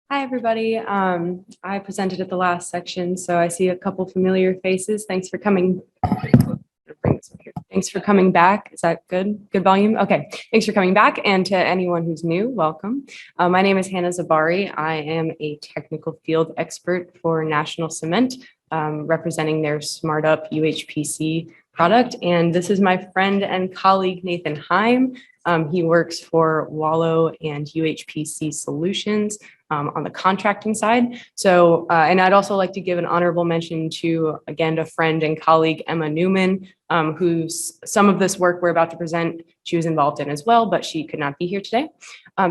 Hi, everybody. I presented at the last section, so I see a couple familiar faces. Thanks for coming. Bring this up here. Thanks for coming back. Is that good? Good volume? Okay. Thanks for coming back. And to anyone who's new, welcome. My name is Hannah Tzabari. I am a technical field expert for National Cement, representing their Smart Up UHPC product. And this is my friend and colleague, Nathan Heim. He works for Walo and UHPC Solutions on the contracting side. So, and I'd also like to give an honorable mention to, again, a friend and colleague, Emma Newman, who's some of this work we're about to present, she was involved in as well, but she could not be here today.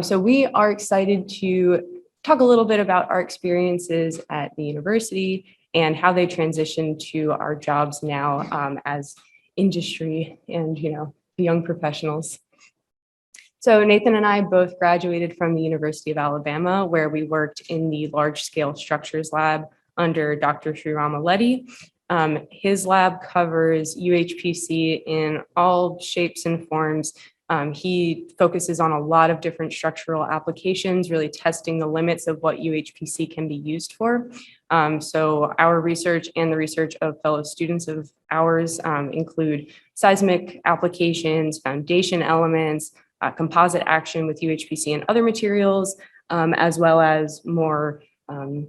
So we are excited to talk a little bit about our experiences at the university and how they transition to our jobs now as industry and, young professionals. So Nathan and I both graduated from the University of Alabama, where we worked in the large-scale structures lab under Dr. Sriram Aaleti. His lab covers UHPC in all shapes and forms. He focuses on a lot of different structural applications, really testing the limits of what UHPC can be used for. So our research and the research of fellow students of ours include seismic applications, foundation elements, composite action with UHPC and other materials, as well as more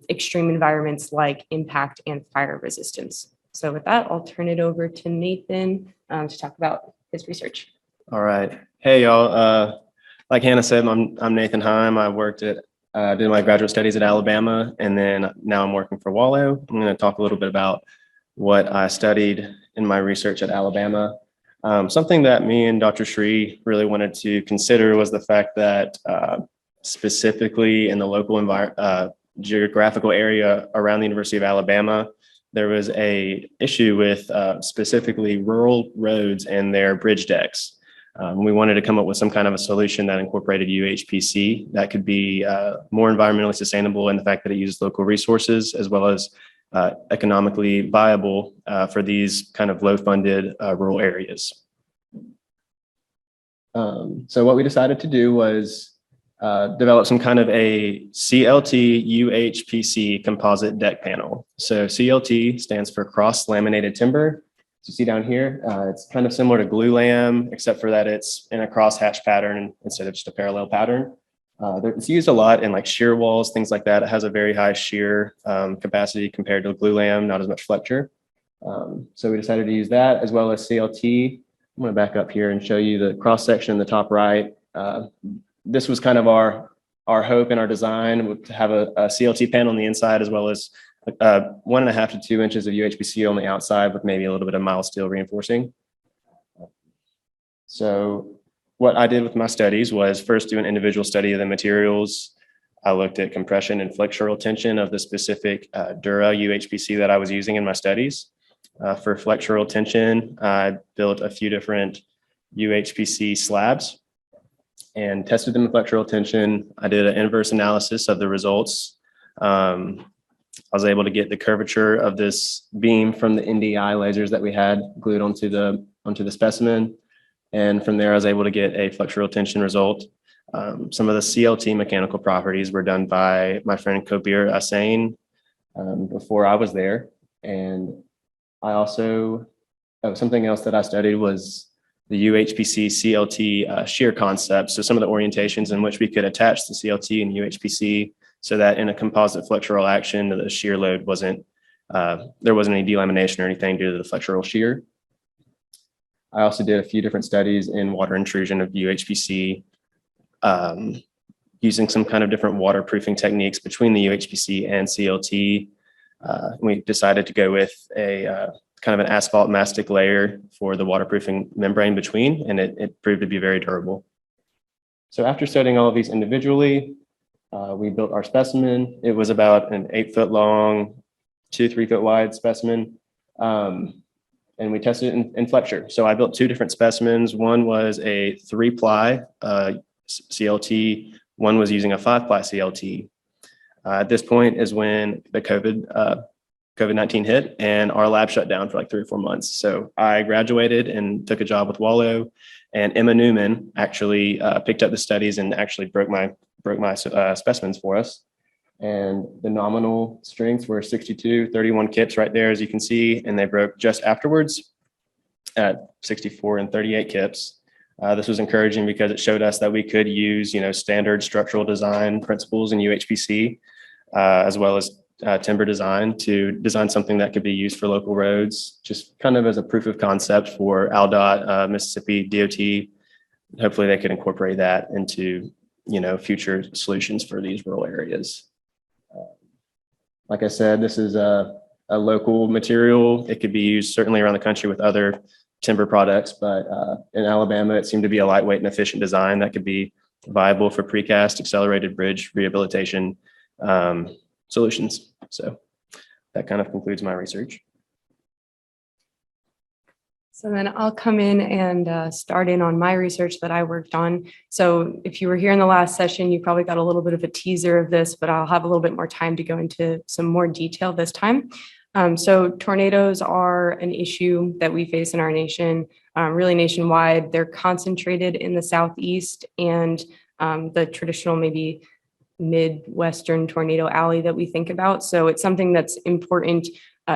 extreme environments like impact and fire resistance. So with that, I'll turn it over to Nathan to talk about his research. All right. Hey, y'all. Like Hannah said, I'm Nathan Heim. I worked at, did my graduate studies at Alabama, and then now I'm working for Walo. I'm going to talk a little bit about what I studied in my research at Alabama. Something that me and Dr. Sri really wanted to consider was the fact that specifically in the local geographical area around the University of Alabama, there was a issue with specifically rural roads and their bridge decks. We wanted to come up with some kind of a solution that incorporated UHPC that could be more environmentally sustainable in the fact that it uses local resources as well as economically viable for these kind of low-funded rural areas. So what we decided to do was develop some kind of a CLT UHPC composite deck panel. So CLT stands for cross-laminated timber. As you see down here, it's kind of similar to glue lam, except for that it's in a cross-hatch pattern instead of just a parallel pattern. It's used a lot in like shear walls, things like that. It has a very high shear capacity compared to glue lam, not as much flexure. So we decided to use that as well as CLT. I'm going to back up here and show you the cross section in the top right. This was kind of our hope in our design to have a CLT panel on the inside as well as 1.5 to 2 inches of UHPC on the outside with maybe a little bit of mild steel reinforcing. So what I did with my studies was first do an individual study of the materials. I looked at compression and flexural tension of the specific Dura UHPC that I was using in my studies. For flexural tension, I built a few different UHPC slabs and tested them in flexural tension. I did an inverse analysis of the results. I was able to get the curvature of this beam from the NDI lasers that we had glued onto the specimen. And from there, I was able to get a flexural tension result. Some of the CLT mechanical properties were done by my friend Kabir Asain before I was there. And I also, something else that I studied was the UHPC CLT shear concept. So some of the orientations in which we could attach the CLT and UHPC so that in a composite flexural action, the shear load wasn't, there wasn't any delamination or anything due to the flexural shear. I also did a few different studies in water intrusion of UHPC, using some kind of different waterproofing techniques between the UHPC and CLT. We decided to go with a kind of an asphalt mastic layer for the waterproofing membrane between, and it proved to be very durable. So after studying all of these individually, we built our specimen. It was about an 8 foot long, 2-3 foot wide specimen. And we tested it in flexure. So I built 2 different specimens. One was a 3-ply CLT. One was using a 5-ply CLT. At this point is when the COVID-19 hit and our lab shut down for like 3 or 4 months. So I graduated and took a job with Walo, and Emma Newman actually picked up the studies and actually broke my specimens for us. And the nominal strengths were 62, 31 kips right there, as you can see, and they broke just afterwards at 64 and 38 kips. This was encouraging because it showed us that we could use, standard structural design principles in UHPC, as well as timber design to design something that could be used for local roads, just kind of as a proof of concept for ALDOT, Mississippi DOT. Hopefully they could incorporate that into, future solutions for these rural areas. Like I said, this is a local material. It could be used certainly around the country with other timber products, but in Alabama, it seemed to be a lightweight and efficient design that could be viable for precast, accelerated bridge rehabilitation solutions. So that kind of concludes my research. So then I'll come in and start in on my research that I worked on. So if you were here in the last session, you probably got a little bit of a teaser of this, but I'll have a little bit more time to go into some more detail this time. So tornadoes are an issue that we face in our nation, really nationwide. They're concentrated in the Southeast and the traditional maybe Midwestern tornado alley that we think about. So it's something that's important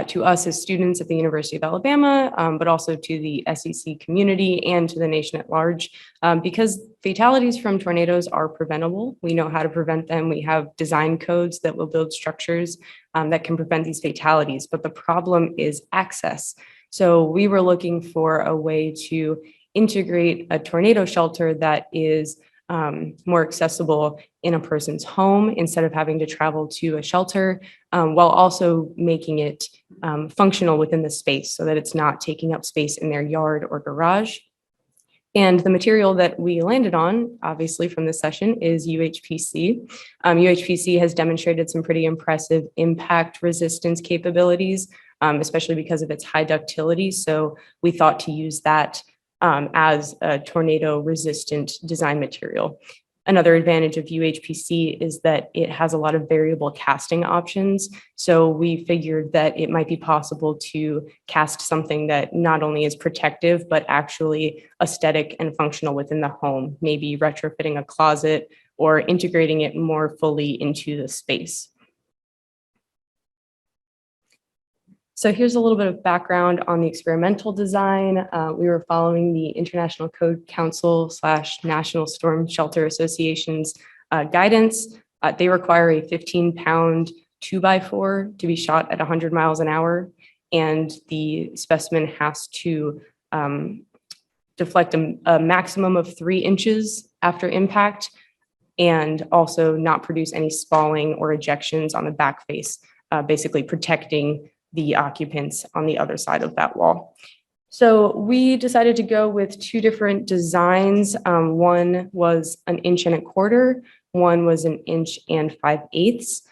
to us as students at the University of Alabama, but also to the SEC community and to the nation at large, because fatalities from tornadoes are preventable. We know how to prevent them. We have design codes that will build structures that can prevent these fatalities, but the problem is access. So we were looking for a way to integrate a tornado shelter that is more accessible in a person's home instead of having to travel to a shelter, while also making it functional within the space so that it's not taking up space in their yard or garage. And the material that we landed on, obviously from this session, is UHPC. UHPC has demonstrated some pretty impressive impact resistance capabilities, especially because of its high ductility. So we thought to use that as a tornado resistant design material. Another advantage of UHPC is that it has a lot of variable casting options. So we figured that it might be possible to cast something that not only is protective, but actually aesthetic and functional within the home, maybe retrofitting a closet or integrating it more fully into the space. So here's a little bit of background on the experimental design. We were following the International Code Council / National Storm Shelter Association's guidance. They require a 15-pound 2x4 to be shot at 100 miles an hour, and the specimen has to deflect a maximum of 3 inches after impact, and also not produce any spalling or ejections on the back face, basically protecting the occupants on the other side of that wall. So we decided to go with 2 different designs. One was 1 1/4 inch, one was 1 5/8 inches.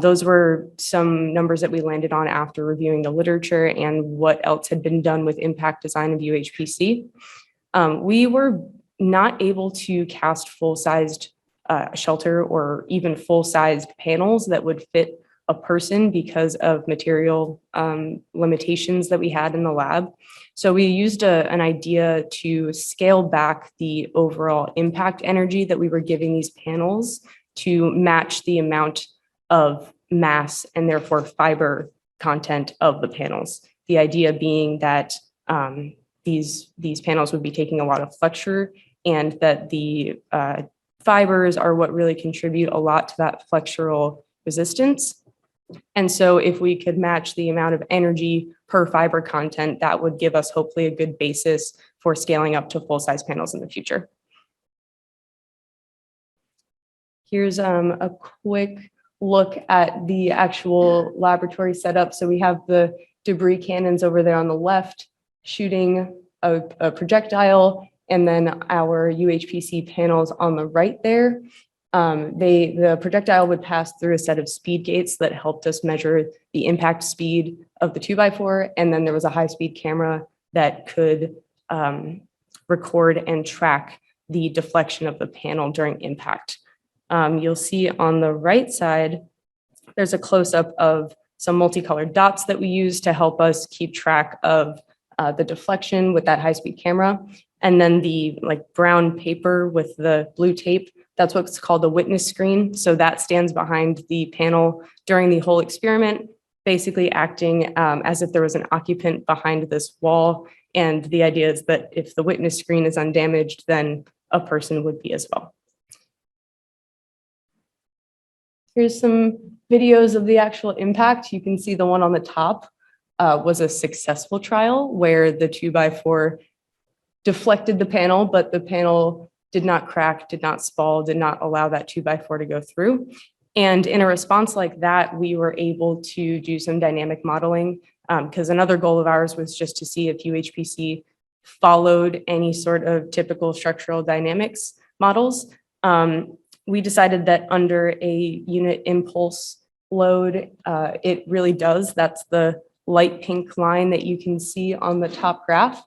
Those were some numbers that we landed on after reviewing the literature and what else had been done with impact design of UHPC. We were not able to cast full-sized shelter or even full-sized panels that would fit a person because of material limitations that we had in the lab. So we used an idea to scale back the overall impact energy that we were giving these panels to match the amount of mass and therefore fiber content of the panels. The idea being that these panels would be taking a lot of flexure, and that the fibers are what really contribute a lot to that flexural resistance. And so if we could match the amount of energy per fiber content, that would give us hopefully a good basis for scaling up to full-size panels in the future. Here's a quick look at the actual laboratory setup. So we have the debris cannons over there on the left shooting a projectile, and then our UHPC panels on the right there. The projectile would pass through a set of speed gates that helped us measure the impact speed of the 2x4. And then there was a high-speed camera that could record and track the deflection of the panel during impact. You'll see on the right side, there's a close-up of some multicolored dots that we use to help us keep track of the deflection with that high-speed camera. And then the brown paper with the blue tape, That's what's called a witness screen. So that stands behind the panel during the whole experiment, basically acting as if there was an occupant behind this wall. And the idea is that if the witness screen is undamaged, then a person would be as well. Here's some videos of the actual impact. You can see the one on the top was a successful trial where the 2x4 deflected the panel, but the panel did not crack, did not spall, did not allow that 2x4 to go through. And in a response like that, we were able to do some dynamic modeling because another goal of ours was just to see if UHPC followed any sort of typical structural dynamics models. We decided that under a unit impulse load, it really does. That's the light pink line that you can see on the top graph.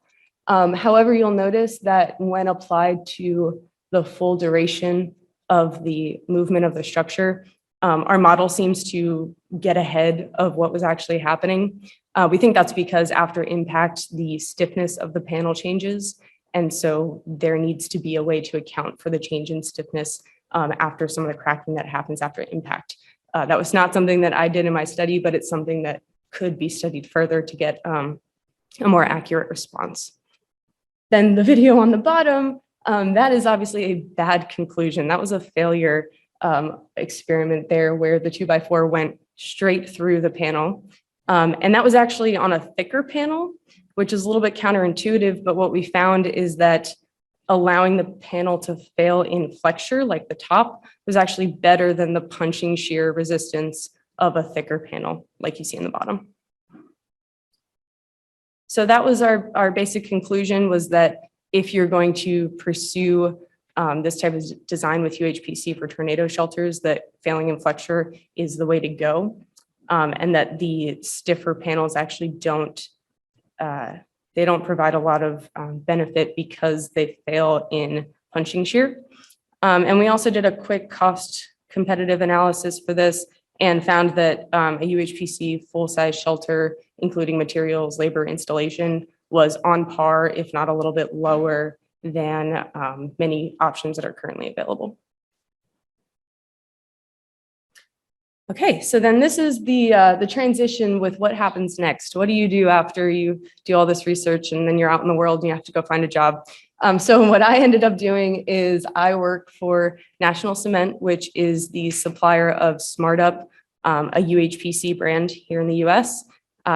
However, you'll notice that when applied to the full duration of the movement of the structure, our model seems to get ahead of what was actually happening. We think that's because after impact, the stiffness of the panel changes. And so there needs to be a way to account for the change in stiffness after some of the cracking that happens after impact. That was not something that I did in my study, but it's something that could be studied further to get a more accurate response. Then the video on the bottom, that is obviously a bad conclusion. That was a failure experiment there where the 2x4 went straight through the panel. And that was actually on a thicker panel, which is a little bit counterintuitive, but what we found is that allowing the panel to fail in flexure, like the top, was actually better than the punching shear resistance of a thicker panel, like you see in the bottom. So that was our basic conclusion, was that if you're going to pursue this type of design with UHPC for tornado shelters, that failing in flexure is the way to go, and that the stiffer panels actually don't provide a lot of benefit because they fail in punching shear. And we also did a quick cost competitive analysis for this and found that a UHPC full-size shelter, including materials, labor, installation, was on par, if not a little bit lower than many options that are currently available. Okay, so then this is the transition with what happens next. What do you do after you do all this research and then you're out in the world and you have to go find a job? So what I ended up doing is I work for National Cement, which is the supplier of SmartUp, a UHPC brand here in the US.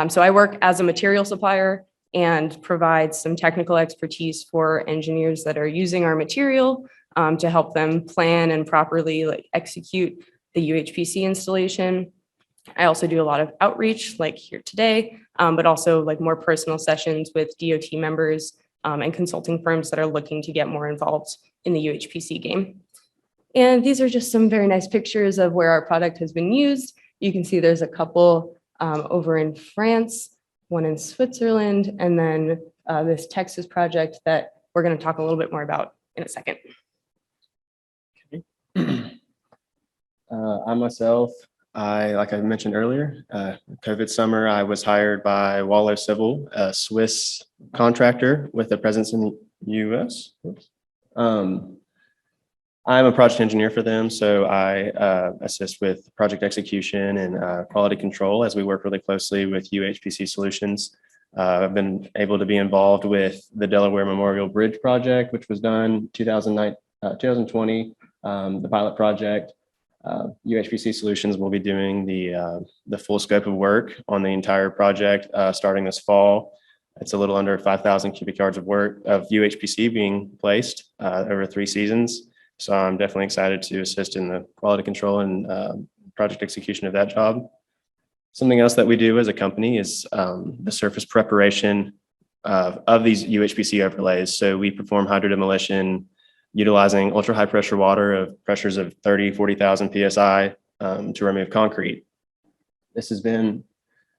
So I work as a material supplier and provide some technical expertise for engineers that are using our material to help them plan and properly execute the UHPC installation. I also do a lot of outreach like here today, but also more personal sessions with DOT members and consulting firms that are looking to get more involved in the UHPC game. And these are just some very nice pictures of where our product has been used. You can see there's a couple over in France, one in Switzerland, and then this Texas project that we're going to talk a little bit more about in a second. I myself, like I mentioned earlier, COVID summer, I was hired by Walo Civil, a Swiss contractor with a presence in the US. I'm a project engineer for them, so I assist with project execution and quality control as we work really closely with UHPC Solutions. I've been able to be involved with the Delaware Memorial Bridge project, which was done 2020, the pilot project. UHPC Solutions will be doing the full scope of work on the entire project starting this fall. It's a little under 5,000 cubic yards of work of UHPC being placed over 3 seasons. So I'm definitely excited to assist in the quality control and project execution of that job. Something else that we do as a company is the surface preparation of these UHPC overlays. So we perform hydro demolition utilizing ultra high pressure water of pressures of 30, 40,000 PSI to remove concrete. This has been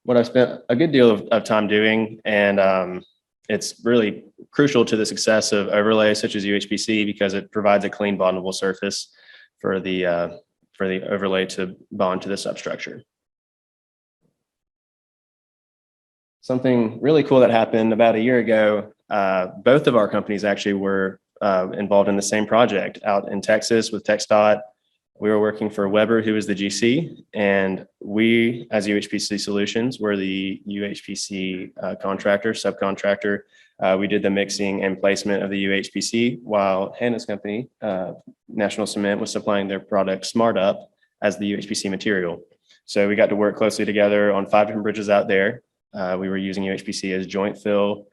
what I've spent a good deal of time doing, and it's really crucial to the success of overlays such as UHPC because it provides a clean bondable surface for the overlay to bond to the substructure. Something really cool that happened about a year ago, both of our companies actually were involved in the same project out in Texas with TxDOT. We were working for Weber, who is the GC, and we, as UHPC Solutions, were the UHPC subcontractor. We did the mixing and placement of the UHPC, while Hannah's company, National Cement, was supplying their product Smart Up as the UHPC material. So we got to work closely together on 5 different bridges out there. We were using UHPC as joint fill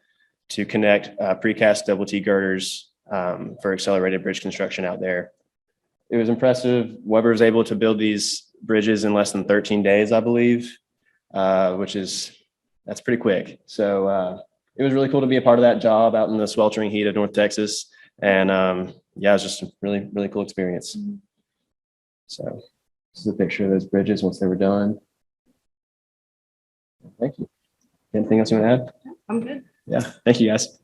to connect precast double T girders for accelerated bridge construction out there. It was impressive. Weber was able to build these bridges in less than 13 days, I believe, that's pretty quick. So it was really cool to be a part of that job out in the sweltering heat of North Texas. And yeah, it was just a really, really cool experience. So this is a picture of those bridges once they were done. Thank you. Anything else you want to add? I'm good. Yeah, thank you guys.